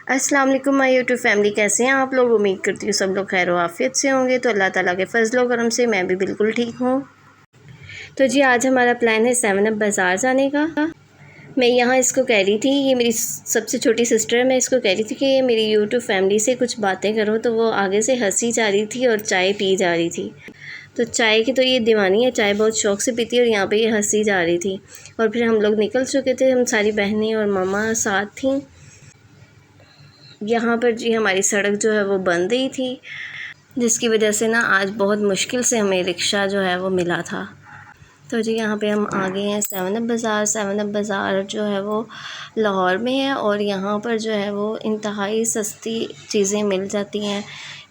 अस्सलाम वालेकुम my YouTube family, कैसे हैं आप लोग। उम्मीद करती हूँ सब लोग खैर आफियत से होंगे। तो अल्लाह ताला के फजल व करम से मैं भी बिल्कुल ठीक हूँ। तो जी आज हमारा प्लान है 7 अप बाज़ार जाने का। मैं यहाँ इसको कह रही थी, ये मेरी सबसे छोटी सिस्टर है, मैं इसको कह रही थी कि मेरी यूट्यूब फैमिली से कुछ बातें करो। तो वो आगे से हंसी जा रही थी और चाय पी जा रही थी। तो चाय की तो ये दीवानी है, चाय बहुत शौक़ से पीती है और यहाँ पे ये हंसी जा रही थी। और फिर हम लोग निकल चुके थे, हम सारी बहनें और मामा साथ थी। यहाँ पर जी हमारी सड़क जो है वो बंद ही थी, जिसकी वजह से ना आज बहुत मुश्किल से हमें रिक्शा जो है वो मिला था। तो जी यहाँ पे हम आ गए हैं 7 अप बाज़ार। 7 अप बाज़ार जो है वो लाहौर में है और यहाँ पर जो है वो इंतहाई सस्ती चीज़ें मिल जाती हैं।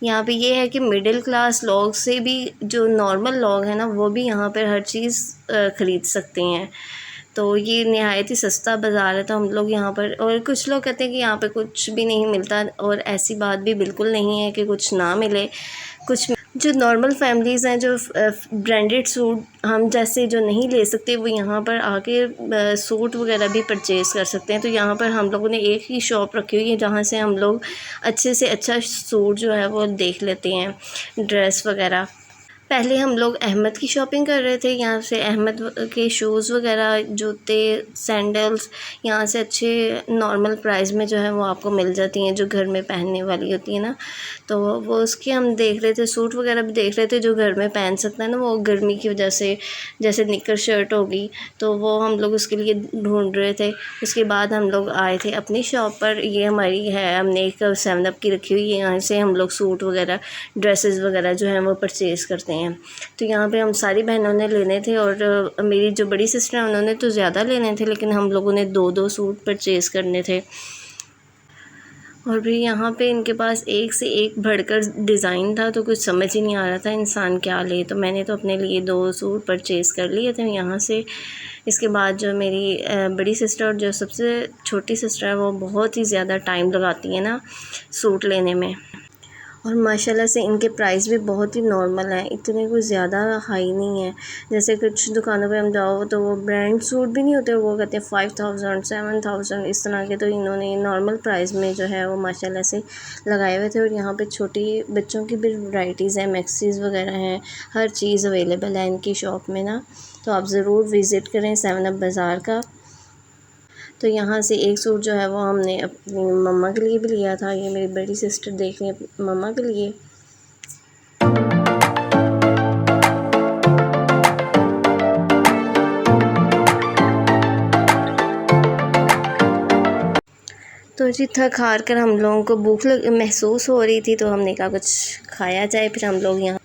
यहाँ पे ये है कि मिडिल क्लास लोग से भी जो नॉर्मल लोग हैं ना, वो भी यहाँ पर हर चीज़ ख़रीद सकते हैं। तो ये नहायत ही सस्ता बाज़ार है। तो हम लोग यहाँ पर, और कुछ लोग कहते हैं कि यहाँ पे कुछ भी नहीं मिलता, और ऐसी बात भी बिल्कुल नहीं है कि कुछ ना मिले। कुछ जो नॉर्मल फैमिलीज़ हैं, जो ब्रांडेड सूट हम जैसे जो नहीं ले सकते, वो यहाँ पर आके सूट वगैरह भी परचेज़ कर सकते हैं। तो यहाँ पर हम लोगों ने एक ही शॉप रखी हुई है जहाँ से हम लोग अच्छे से अच्छा सूट जो है वो देख लेते हैं, ड्रेस वगैरह। पहले हम लोग अहमद की शॉपिंग कर रहे थे। यहाँ से अहमद के शूज़ वगैरह, जूते, सैंडल्स यहाँ से अच्छे नॉर्मल प्राइस में जो है वो आपको मिल जाती हैं, जो घर में पहनने वाली होती है ना। तो वो उसके हम देख रहे थे, सूट वगैरह भी देख रहे थे जो घर में पहन सकता है ना, वो गर्मी की वजह से, जैसे निकर शर्ट होगी, तो वो हम लोग उसके लिए ढूंढ रहे थे। उसके बाद हम लोग आए थे अपनी शॉप पर। ये हमारी है, हमने एक 7 अप की रखी हुई है, यहाँ से हम लोग सूट वगैरह, ड्रेसेस वगैरह जो है वो परचेज़ करते हैं। तो यहाँ पे हम सारी बहनों ने लेने थे, और मेरी जो बड़ी सिस्टर है उन्होंने तो ज़्यादा लेने थे, लेकिन हम लोगों ने 2-2 सूट परचेज़ करने थे। और भी यहाँ पे इनके पास एक से एक बढ़कर डिज़ाइन था, तो कुछ समझ ही नहीं आ रहा था इंसान क्या ले। तो मैंने तो अपने लिए 2 सूट परचेज़ कर लिए थे यहाँ से। इसके बाद जो मेरी बड़ी सिस्टर और जो सबसे छोटी सिस्टर है, वो बहुत ही ज़्यादा टाइम लगाती है ना सूट लेने में। और माशाल्लाह से इनके प्राइस भी बहुत ही नॉर्मल हैं, इतने कोई ज़्यादा हाई नहीं है। जैसे कुछ दुकानों पे हम जाओ तो वो ब्रांड सूट भी नहीं होते, वो कहते हैं 5000 7000 इस तरह के। तो इन्होंने नॉर्मल प्राइस में जो है वो माशाल्लाह से लगाए हुए थे। और यहाँ पे छोटी बच्चों की भी वैराइटीज़ हैं, मैक्सीज़ वगैरह हैं, हर चीज़ अवेलेबल है इनकी शॉप में ना। तो आप ज़रूर विज़िट करें 7 अप बाज़ार का। तो यहाँ से एक सूट जो है वो हमने अपनी मम्मा के लिए भी लिया था। ये मेरी बड़ी सिस्टर देख रही है मम्मा के लिए। तो जी थक हार कर हम लोगों को भूख महसूस हो रही थी, तो हमने कहा कुछ खाया जाए। फिर हम लोग यहाँ,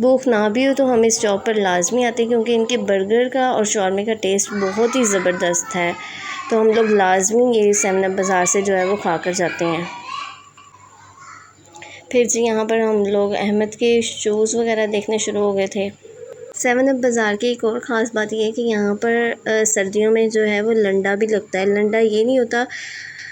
भूख ना भी हो तो हम इस शॉप पर लाजमी आते हैं, क्योंकि इनके बर्गर का और शॉर्मे का टेस्ट बहुत ही ज़बरदस्त है। तो हम लोग लाजमी ये 7 अप बाज़ार से जो है वो खा कर जाते हैं। फिर जी यहाँ पर हम लोग अहमद के शूज़ वगैरह देखने शुरू हो गए थे। 7 अप बाज़ार की एक और ख़ास बात ये है कि यहाँ पर सर्दियों में जो है वो लंडा भी लगता है। लंडा ये नहीं होता,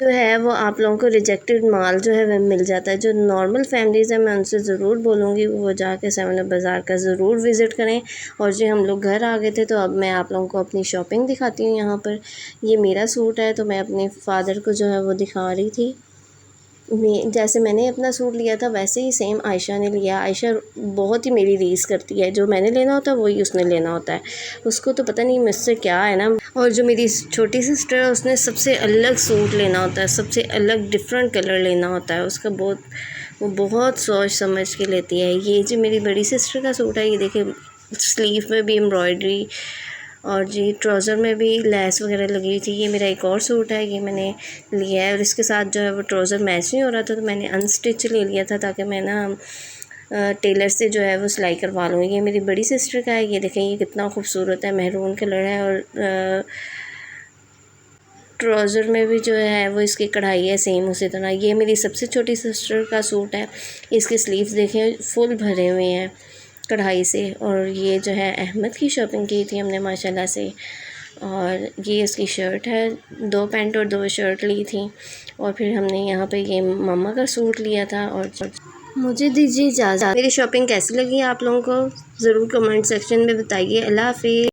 जो है वो आप लोगों को रिजेक्टेड माल जो है वह मिल जाता है। जो नॉर्मल फैमिलीज़ हैं, मैं उनसे ज़रूर बोलूँगी वो जाके 7 अप बाज़ार का ज़रूर विज़िट करें। और जो हम लोग घर आ गए थे, तो अब मैं आप लोगों को अपनी शॉपिंग दिखाती हूँ। यहाँ पर ये मेरा सूट है, तो मैं अपने फ़ादर को जो है वो दिखा रही थी। जैसे मैंने अपना सूट लिया था वैसे ही सेम आयशा ने लिया। आयशा बहुत ही मेरी रीस करती है, जो मैंने लेना होता है वही उसने लेना होता है। उसको तो पता नहीं मुझसे क्या है ना। और जो मेरी छोटी सिस्टर है, उसने सबसे अलग सूट लेना होता है, सबसे अलग डिफरेंट कलर लेना होता है उसका। वो बहुत सोच समझ के लेती है। ये जो मेरी बड़ी सिस्टर का सूट है, ये देखिए स्लीव में भी एम्ब्रॉयडरी, और जी ट्राउज़र में भी लेस वगैरह लगी हुई थी। ये मेरा एक और सूट है, ये मैंने लिया है, और इसके साथ जो है वो ट्राउज़र मैच नहीं हो रहा था, तो मैंने अनस्टिच ले लिया था, ताकि मैं ना टेलर से जो है वो सिलाई करवा लूँ। ये मेरी बड़ी सिस्टर का है, ये देखें ये कितना खूबसूरत है, महरून कलर है। और ट्राउज़र में भी जो है वो इसकी कढ़ाई है सेम उसी तरह। ये मेरी सबसे छोटी सिस्टर का सूट है, इसके स्लीव्स देखें फुल भरे हुए हैं कढ़ाई से। और ये जो है अहमद की शॉपिंग की थी हमने माशाल्लाह से। और ये इसकी शर्ट है, 2 पैंट और 2 शर्ट ली थी। और फिर हमने यहाँ पे ये मम्मा का सूट लिया था। और मुझे दीजिए इजाज़त। मेरी शॉपिंग कैसी लगी आप लोगों को ज़रूर कमेंट सेक्शन में बताइए। अल्लाह हाफ़िज़।